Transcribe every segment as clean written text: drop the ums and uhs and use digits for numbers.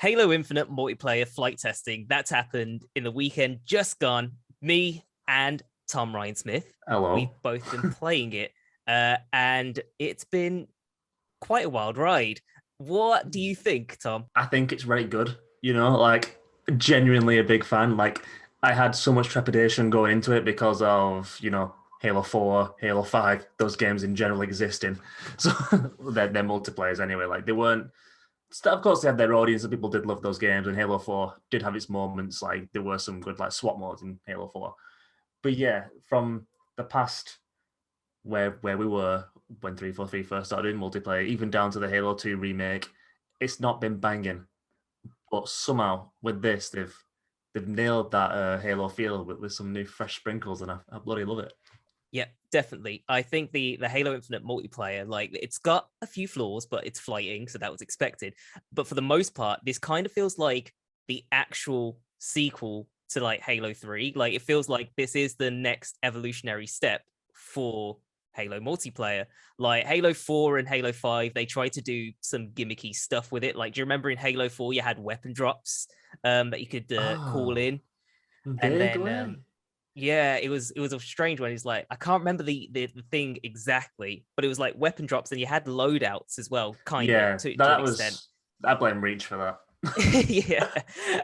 Halo Infinite multiplayer flight testing. That's happened in the weekend just gone. Me and Tom Ryan-Smith, we've Hello. both been playing it, and it's been quite a wild ride. What do you think, Tom? I think it's very good. Like genuinely a big fan. Like I had so much trepidation going into it because of, Halo 4, Halo 5, those games in general existing. So they're multiplayers anyway. Like they weren't of course they had their audience and people did love those games and Halo 4 did have its moments. Like there were some good like SWAT modes in Halo 4. But yeah, from the past where we were when 343 first started in multiplayer, even down to the Halo 2 remake, it's not been banging. But somehow with this, they've nailed that Halo feel with some new fresh sprinkles, and I bloody love it. Yeah, definitely. I think the Halo Infinite multiplayer, like it's got a few flaws, but it's flighting, so that was expected. But for the most part, this kind of feels like the actual sequel to like Halo 3. Like it feels like this is the next evolutionary step for Halo multiplayer. Like Halo 4 and Halo 5, they tried to do some gimmicky stuff with it. Like, do you remember in Halo 4 you had weapon drops that you could call Oh, in? And then vaguely. yeah, it was a strange one. It's like I can't remember the thing exactly, but it was like weapon drops, and you had loadouts as well, kind of Yeah, to an that extent. was I blame Reach for that. Yeah,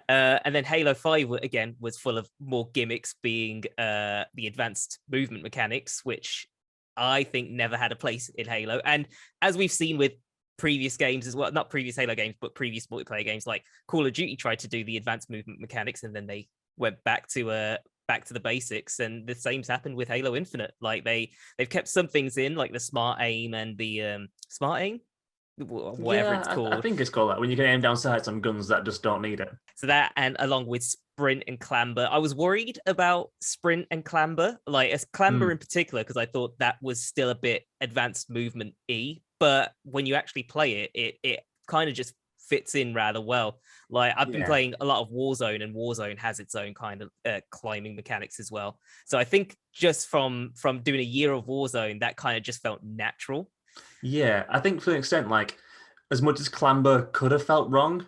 and then Halo 5 again was full of more gimmicks, being the advanced movement mechanics, which I think never had a place in Halo. And as we've seen with previous games as well, not previous Halo games, but previous multiplayer games, like Call of Duty tried to do the advanced movement mechanics, and then they went back to the basics. And the same's happened with Halo Infinite. Like they've kept some things in, like the smart aim and the smart aim, whatever Yeah, it's I called. think it's called that when you can aim down sights on guns that just don't need it. So that, and along with sprint and clamber, I was worried about sprint and clamber, like as clamber Hmm. in particular, because I thought that was still a bit advanced movement but when you actually play it, it kind of just fits in rather well. Like I've been Yeah. playing a lot of Warzone, and Warzone has its own kind of climbing mechanics as well. So I think just from doing a year of Warzone, that kind of just felt natural. Yeah, I think to an extent, like as much as Clamber could have felt wrong,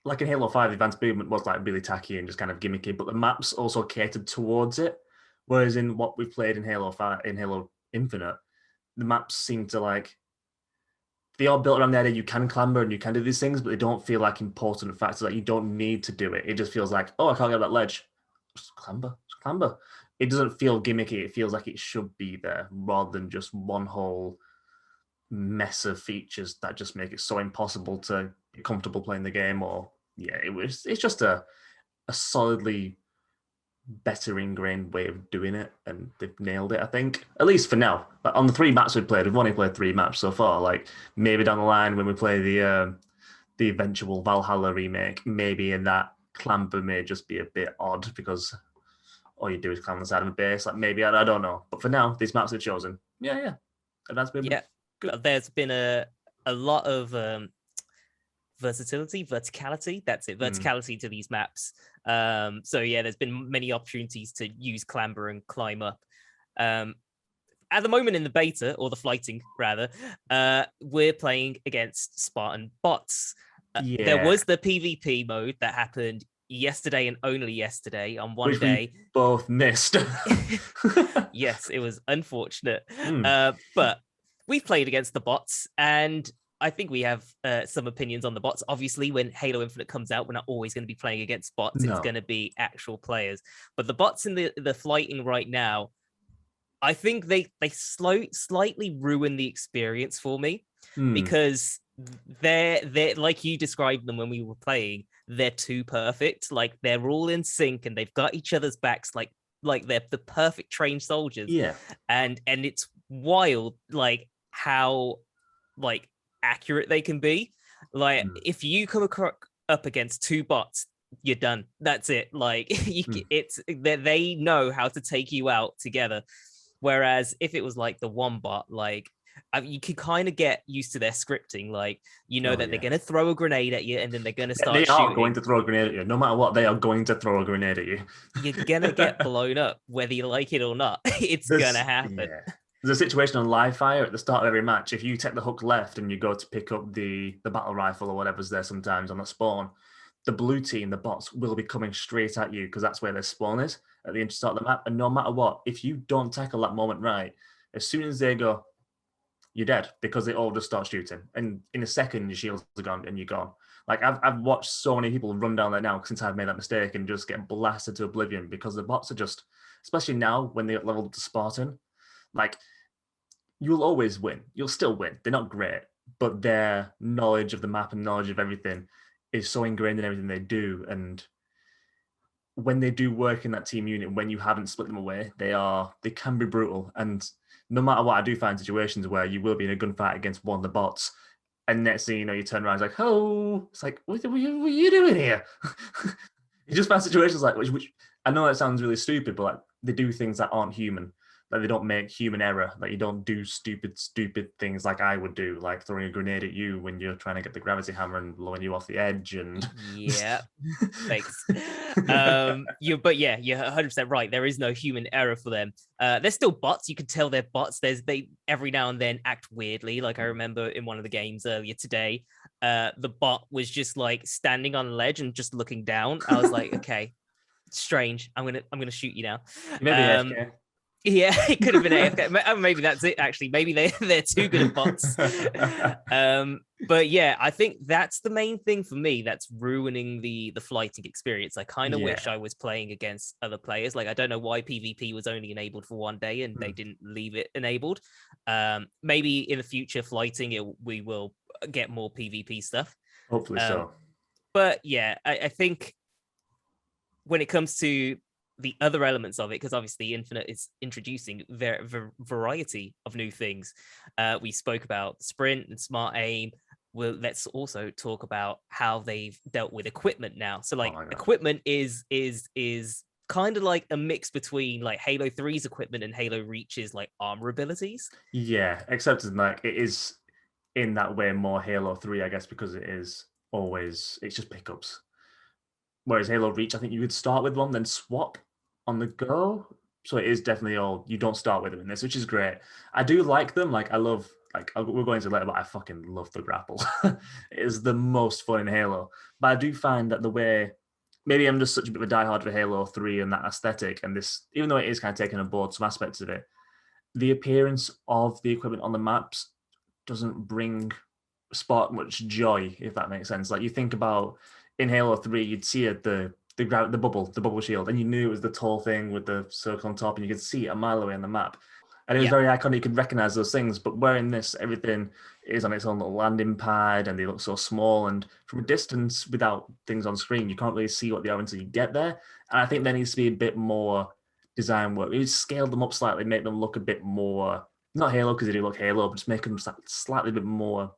like in Halo 5, Advanced Movement was like really tacky and just kind of gimmicky, but the maps also catered towards it. Whereas in what we've played in Halo 5, in Halo Infinite, the maps seem to like they are built around the idea you can clamber and you can do these things, but they don't feel like important factors. Like you don't need to do it. It just feels like, oh, I can't get that ledge. Just clamber, just clamber. It doesn't feel gimmicky. It feels like it should be there rather than just one whole mess of features that just make it so impossible to be comfortable playing the game. Or yeah, it's just a solidly better ingrained way of doing it, and they've nailed it. I think, at least for now. Like on the three maps we've played, we've only played three maps so far. Like maybe down the line when we play the eventual Valhalla remake, maybe in that clamber may just be a bit odd because all you do is climb on the side of a base. Like maybe I don't know, but for now, these maps we've chosen, yeah, advanced movement, Yeah, good. there's been a lot of verticality. That's it, Mm. verticality to these maps. So yeah, there's been many opportunities to use clamber and climb up. Um, at the moment in the beta, or the flighting rather, we're playing against Spartan bots. There Yeah, was the PvP mode that happened yesterday and only yesterday on one which we day. both missed. Yes, it was unfortunate, Mm. but we've played against the bots, and I think we have some opinions on the bots. Obviously, when Halo Infinite comes out, we're not always going to be playing against bots. It's No. going to be actual players. But the bots in the flighting right now, I think they slightly ruin the experience for me, Mm. because they're like you described them when we were playing. They're too perfect. Like they're all in sync and they've got each other's backs. Like they're the perfect trained soldiers, Yeah. and it's wild like how like accurate they can be. Like Mm. if you come up against two bots, you're done. That's it. Like Mm. it's they know how to take you out together. Whereas if it was like the one bot, like you can kind of get used to their scripting. Like you know Oh that they're yeah. gonna throw a grenade at you, and then they're gonna They start are going shooting. to throw a grenade at you. No matter what, they are going to throw a grenade at you. You're gonna get blown up, whether you like it or not. It's gonna happen. Yeah. There's a situation on live fire at the start of every match. If you take the hook left and you go to pick up the battle rifle or whatever's there sometimes on the spawn, the blue team, the bots, will be coming straight at you because that's where their spawn is at the start of the map. And no matter what, if you don't tackle that moment right, as soon as they go, you're dead because they all just start shooting. And in a second, your shields are gone and you're gone. Like I've watched so many people run down there now since I've made that mistake and just get blasted to oblivion because the bots are just, especially now when they get leveled up to Spartan, like you'll always win. You'll still win. They're not great, but their knowledge of the map and knowledge of everything is so ingrained in everything they do. And when they do work in that team unit, when you haven't split them away, they can be brutal. And no matter what, I do find situations where you will be in a gunfight against one of the bots, and next thing you know, you turn around, it's like, oh, it's like, what are you doing here? You just find situations like which I know that sounds really stupid, but like they do things that aren't human. Like they don't make human error. Like you don't do stupid things like I would do, like throwing a grenade at you when you're trying to get the gravity hammer and blowing you off the edge. And yeah, thanks. You're 100% right. There is no human error for them. They're still bots. You can tell they're bots. They every now and then act weirdly. Like I remember in one of the games earlier today, the bot was just like standing on a ledge and just looking down. I was like, okay, strange. I'm gonna shoot you now. Maybe AFK. Yeah, it could have been AFK. Maybe that's it, actually. Maybe they're too good at bots. But yeah, I think that's the main thing for me that's ruining the flighting experience. I kind of wish I was playing against other players. Like, I don't know why PvP was only enabled for one day and they didn't leave it enabled. Maybe in the future, flighting, we will get more PvP stuff. Hopefully so. But yeah, I think when it comes to the other elements of it, because obviously Infinite is introducing variety of new things. We spoke about sprint and smart aim. Well, let's also talk about how they've dealt with equipment now. So like equipment is kind of like a mix between like Halo 3's equipment and Halo Reach's like armor abilities. Yeah, except like it is in that way more Halo 3, I guess, because it's just pickups. Whereas Halo Reach, I think you would start with one, then swap on the go. So it is definitely you don't start with them in this, which is great. I do like them. Like I love, we're going to later, but I fucking love the grapple. It is the most fun in Halo. But I do find that the way, maybe I'm just such a bit of a diehard for Halo 3 and that aesthetic, and this, even though it is kind of taking on board some aspects of it, the appearance of the equipment on the maps doesn't spark much joy, if that makes sense. Like you think about in Halo 3, you'd see it, the bubble shield, and you knew it was the tall thing with the circle on top, and you could see it a mile away on the map. And it was very iconic. You could recognize those things. But where in this, everything is on its own little landing pad, and they look so small. And from a distance, without things on screen, you can't really see what they are until you get there. And I think there needs to be a bit more design work. Maybe scale them up slightly, make them look a bit more, not Halo because they do look Halo, but just make them slightly bit more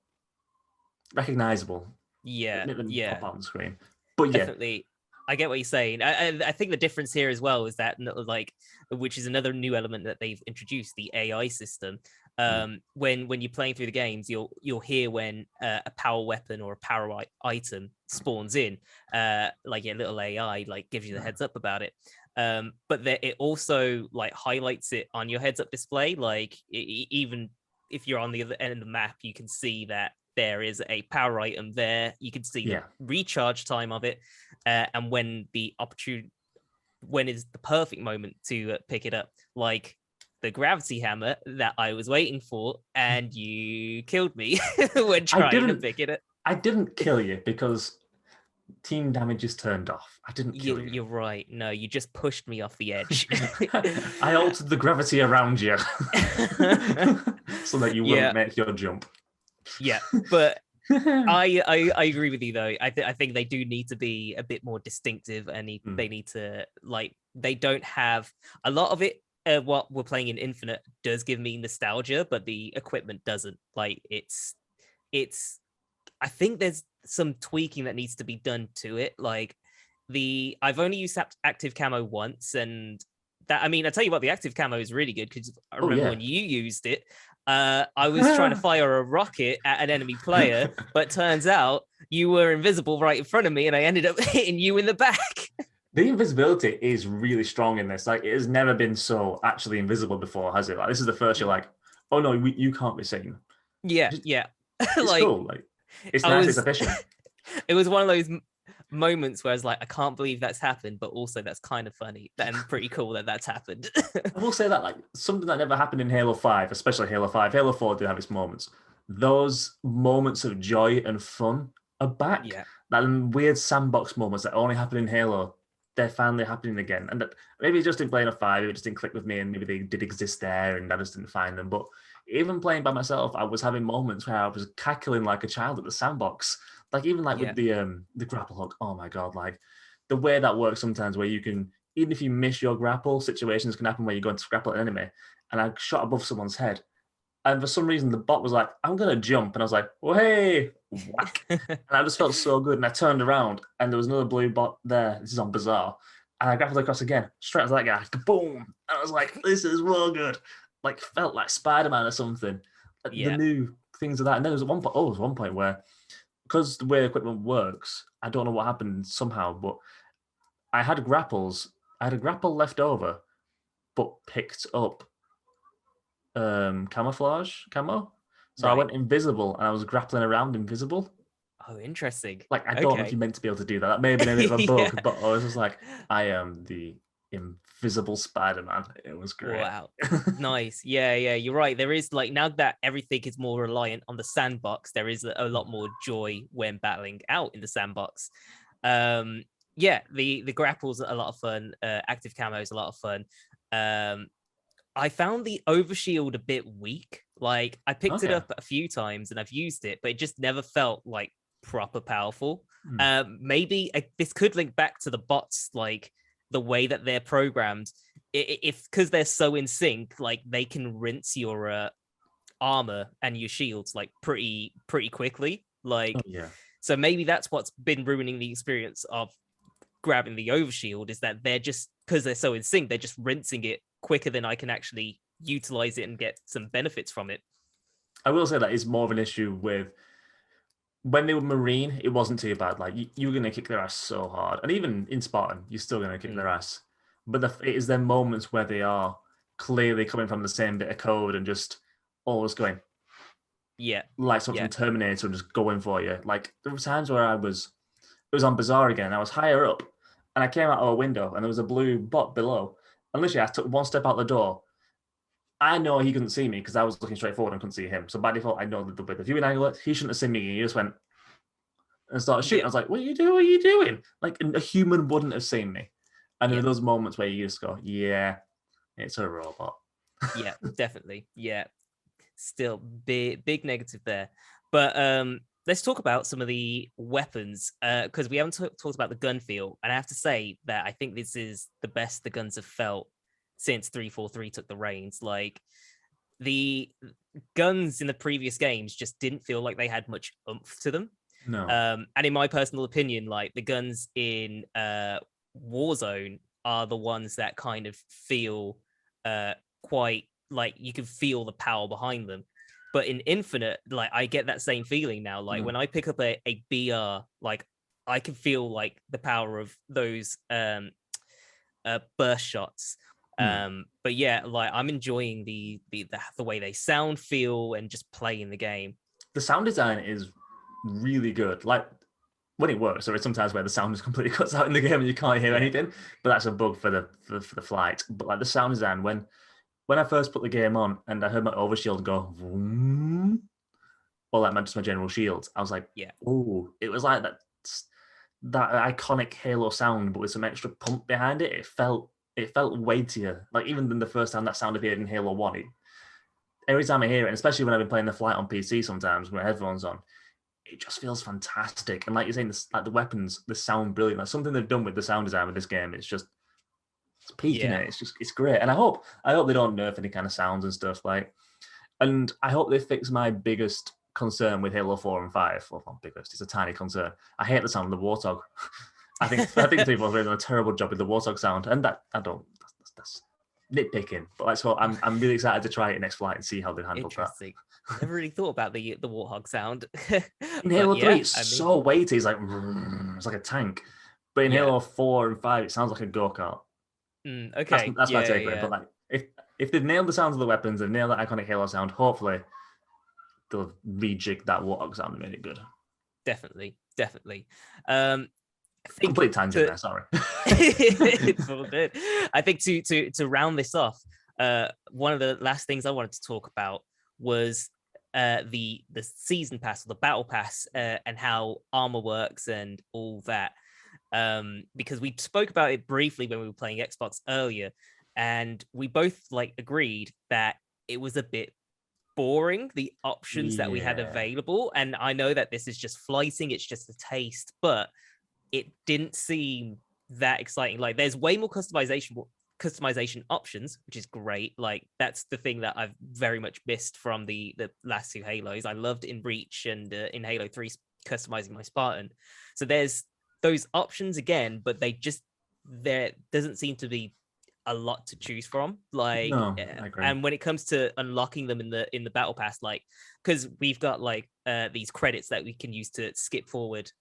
recognizable. Yeah, make them pop out on the screen. But definitely. I get what you're saying. I think the difference here as well is that, like, which is another new element that they've introduced, the AI system. When you're playing through the games, you'll hear when a power weapon or a power item spawns in, like a little AI like gives you the heads up about it. But it also like highlights it on your heads up display. Like even if you're on the other end of the map, you can see that there is a power item there. You can see the recharge time of it, and when is the perfect moment to pick it up, like the gravity hammer that I was waiting for, and you killed me when trying to pick it up. I didn't kill you because team damage is turned off. I didn't kill you. You're right. No, you just pushed me off the edge. I altered the gravity around you so that you wouldn't make your jump. Yeah, but I agree with you though. I think they do need to be a bit more distinctive, and they need to, like, they don't have a lot of it. What we're playing in Infinite does give me nostalgia, but the equipment doesn't. Like it's. I think there's some tweaking that needs to be done to it. Like I've only used active camo once, and that, I mean, I tell you what, the active camo is really good because I remember when you used it. I was trying to fire a rocket at an enemy player, but turns out you were invisible right in front of me, and I ended up hitting you in the back. The invisibility is really strong in this. Like, it has never been so actually invisible before, has it? Like, this is the first you're like, oh no, you can't be seen. Yeah. It's cool. Like, it's nice. It's efficient. It was one of those moments where I was like, I can't believe that's happened, but also that's kind of funny and pretty cool that that's happened. I will say that like something that never happened in Halo 5, especially Halo 5. Halo 4 did have its moments. Those moments of joy and fun are back. Yeah. That weird sandbox moments that only happen in Halo, they're finally happening again. And that, maybe it's just in playing a 5, it just didn't click with me, and maybe they did exist there and I just didn't find them. But even playing by myself, I was having moments where I was cackling like a child at the sandbox. Like even like Yeah. with the grapple hook. Oh my god, like the way that works sometimes where you can, even if you miss your grapple, situations can happen where you're going to grapple an enemy. And I shot above someone's head. And for some reason, the bot was like, I'm going to jump. And I was like, oh, hey, whack. And I just felt so good. And I turned around and there was another blue bot there. This is on Bazaar. And I grappled across again, straight to that guy. Boom. And I was like, this is real good. Like, felt like Spider-Man or something. The new things of that. And then there was one point where, because the way equipment works, I don't know what happened somehow, but I had a grapple left over, but picked up camouflage camo. So I went invisible and I was grappling around invisible. Oh, interesting. Like, I don't know if you're meant to be able to do that. That may have been a bit of a bug, but I was just like, I am the invisible Spider-Man. It was great. Wow. Nice. Yeah, you're right. There is like, now that everything is more reliant on the sandbox, there is a lot more joy when battling out in the sandbox. The grapples are a lot of fun. Active camo is a lot of fun. I found the overshield a bit weak. Like, I picked it up a few times and I've used it, but it just never felt like proper powerful. Maybe this could link back to the bots, like the way that they're programmed. If because they're so in sync, like they can rinse your armor and your shields like pretty quickly. Like, so maybe that's what's been ruining the experience of grabbing the overshield, is that they're just, because they're so in sync, they're just rinsing it quicker than I can actually utilize it and get some benefits from it. I will say that is more of an issue with when they were Marine, it wasn't too bad. Like you were going to kick their ass so hard. And even in Spartan, you're still going to kick their ass. But it is their moments where they are clearly coming from the same bit of code and just always going. Yeah. Like something from Terminator and just going for you. Like there were times where it was on Bazaar again. I was higher up and I came out of a window and there was a blue bot below. And literally I took one step out the door. I know he couldn't see me because I was looking straight forward and couldn't see him. So by default, I know that the viewing angle, he shouldn't have seen me. He just went and started shooting. I was like, what are you doing? What are you doing? Like a human wouldn't have seen me. And there are those moments where you just go, yeah, it's a robot. Yeah, definitely. Yeah. Still big negative there. But let's talk about some of the weapons, because we haven't talked about the gun feel. And I have to say that I think this is the best the guns have felt since 343 took the reins. Like, the guns in the previous games just didn't feel like they had much oomph to them. No. And in my personal opinion, like the guns in Warzone are the ones that kind of feel quite like you can feel the power behind them. But in Infinite, like I get that same feeling now. Like when I pick up a BR, like I can feel like the power of those burst shots. But yeah, like I'm enjoying the way they sound, feel, and just play in the game. The sound design is really good. Like when it works, there is sometimes where the sound is completely cuts out in the game and you can't hear anything. But that's a bug for the flight. But like the sound design, when I first put the game on and I heard my overshield go, vroom, or like just my general shield, I was like, oh, it was like that iconic Halo sound, but with some extra pump behind it. It felt weightier. Like even than the first time that sound appeared in Halo 1. Every time I hear it, and especially when I've been playing the flight on PC sometimes with headphones on, it just feels fantastic. And like you're saying, the weapons, the sound brilliant. Like something they've done with the sound design with this game, it's peaking it. It's great. And I hope they don't nerf any kind of sounds and stuff. Like, and I hope they fix my biggest concern with Halo 4 and 5. Well, not biggest, it's a tiny concern. I hate the sound of the Warthog. I think people have done a terrible job with the Warthog sound, and that's nitpicking. But I'm really excited to try it next flight and see how they handle that. I never really thought about the Warthog sound. In Halo 3, it's so weighty. It's like a tank. But in Halo 4 and 5, it sounds like a go-kart. Okay, that's my take on it. But like, if they've nailed the sounds of the weapons, they've nailed that iconic Halo sound, hopefully they'll rejig that Warthog sound and make it good. Definitely. I think Complete tangent there, sorry. it's all good. I think to round this off, one of the last things I wanted to talk about was the season pass or the battle pass, and how armor works and all that. Because we spoke about it briefly when we were playing Xbox earlier, and we both like agreed that it was a bit boring, the options that we had available. And I know that this is just flighting, it's just a taste, but it didn't seem that exciting. Like there's way more customization options, which is great. Like that's the thing that I've very much missed from the last two Halos. I loved in Reach and in Halo 3 customizing my Spartan. So there's those options again, but there doesn't seem to be a lot to choose from. Like no, I agree. And when it comes to unlocking them in the battle pass, like because we've got like these credits that we can use to skip forward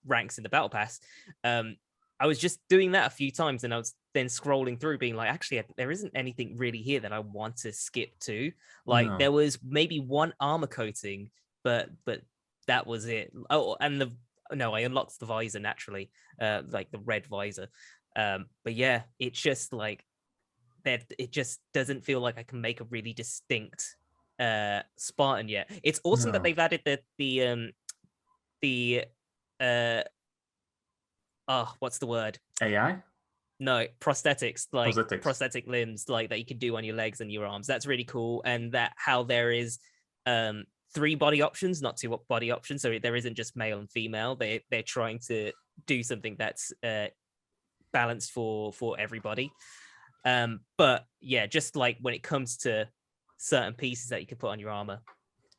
ranks in the battle pass. I was just doing that a few times, and I was then scrolling through being like, actually there isn't anything really here that I want to skip to. Like there was maybe one armor coating, but that was it. Oh, and I unlocked the visor naturally, like the red visor. But yeah, it's just like that. It just doesn't feel like I can make a really distinct Spartan yet. It's awesome that they've added the what's the word? AI? No, prosthetics, like prosthetic limbs, like that you can do on your legs and your arms. That's really cool. And that how there is 3 body options, not 2 body options. So there isn't just male and female. They're trying to do something that's balanced for everybody. But yeah, just like when it comes to certain pieces that you can put on your armor,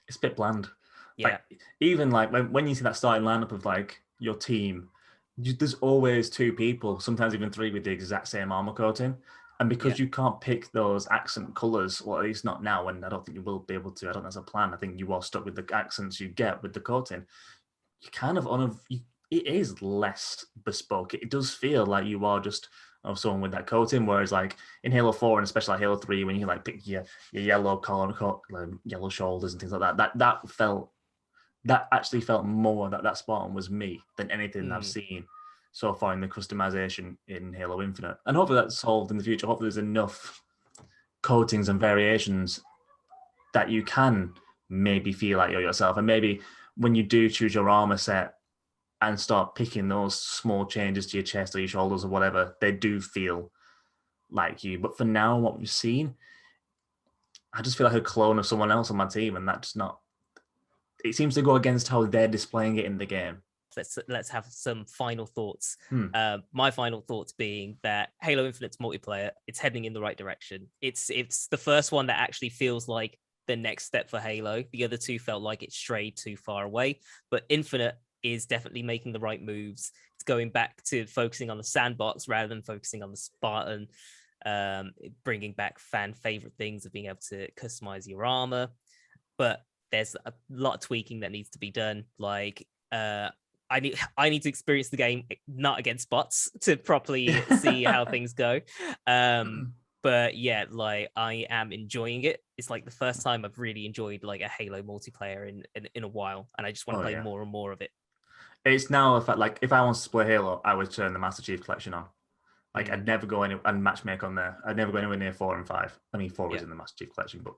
it's a bit bland. Yeah. Like, even like when you see that starting lineup of like your team, there's always 2 people, sometimes even 3 with the exact same armor coating. And because you can't pick those accent colors, or at least not now, and I don't think you will be able to, I don't think that's a plan. I think you are stuck with the accents you get with the coating. You kind of it is less bespoke. It does feel like you are just someone with that coating, whereas like in Halo 4 and especially like Halo 3, when you like pick your yellow collar, yellow shoulders and things like that actually felt more that Spartan was me than anything I've seen so far in the customization in Halo Infinite. And hopefully that's solved in the future. Hopefully there's enough coatings and variations that you can maybe feel like you're yourself. And maybe when you do choose your armor set and start picking those small changes to your chest or your shoulders or whatever, they do feel like you. But for now, what we've seen, I just feel like a clone of someone else on my team, and that's not. It seems to go against how they're displaying it in the game. Let's have some final thoughts. My final thoughts being that Halo Infinite's multiplayer, it's heading in the right direction. It's the first one that actually feels like the next step for Halo. The other 2 felt like it strayed too far away, but Infinite is definitely making the right moves. It's going back to focusing on the sandbox rather than focusing on the Spartan, bringing back fan favorite things of being able to customize your armor. But there's a lot of tweaking that needs to be done. Like I need to experience the game not against bots to properly see how things go. But yeah, like I am enjoying it. It's like the first time I've really enjoyed like a Halo multiplayer in a while, and I just want to play more and more of it. It's now a fact, like if I wanted to play Halo, I would turn the Master Chief Collection on. Like I'd never go and matchmake on there. I'd never go anywhere near 4 and 5. I mean, 4 is in the Master Chief Collection, but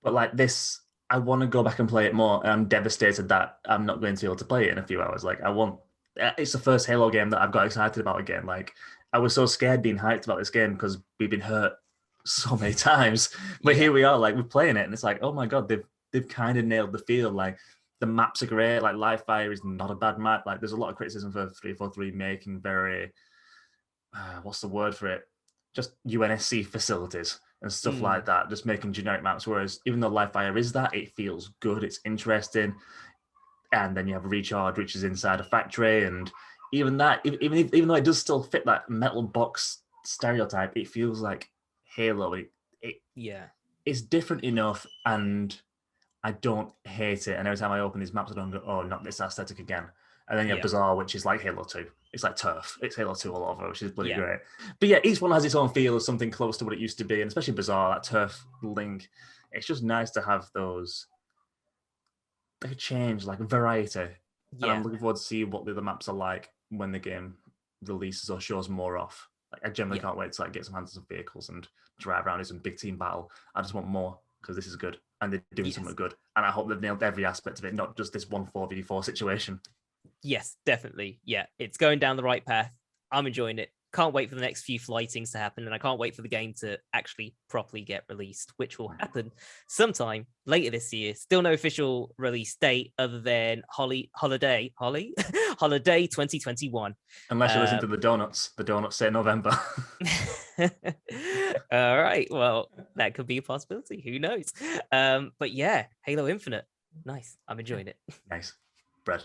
but like this, I want to go back and play it more. And I'm devastated that I'm not going to be able to play it in a few hours. Like it's the first Halo game that I've got excited about again. Like I was so scared being hyped about this game because we've been hurt so many times. But here we are, like we're playing it, and it's like, oh my god, they've kind of nailed the feel. Like the maps are great. Like Live Fire is not a bad map. Like there's a lot of criticism for 343 making very what's the word for it? Just UNSC facilities and stuff like that. Just making generic maps. Whereas even though Live Fire is that, it feels good. It's interesting. And then you have Recharge, which is inside a factory, and even that, even though it does still fit that metal box stereotype, it feels like Halo. It's different enough, and I don't hate it. And every time I open these maps, I don't go, oh, not this aesthetic again. And then you have Bazaar, which is like Halo 2. It's like turf. It's Halo 2 all over, which is bloody great. But yeah, each one has its own feel of something close to what it used to be, and especially Bazaar, that turf link. It's just nice to have those, like a change, like a variety. And I'm Yeah. looking forward to see what the other maps are like when the game releases or shows more off. Like, I generally Yeah. can't wait to like get some hands on some vehicles and drive around in some big team battle. I just want more because this is good and they're doing Yes. something good. And I hope they've nailed every aspect of it, not just this 1 4v4 situation. Yes, definitely. Yeah, it's going down the right path. I'm enjoying it. Can't wait for the next few flightings to happen, and I can't wait for the game to actually properly get released, which will happen sometime later this year. Still no official release date other than holiday 2021. Unless you listen to the donuts say November. All right, well, that could be a possibility. Who knows? But yeah, Halo Infinite, nice. I'm enjoying it. Nice. Bread.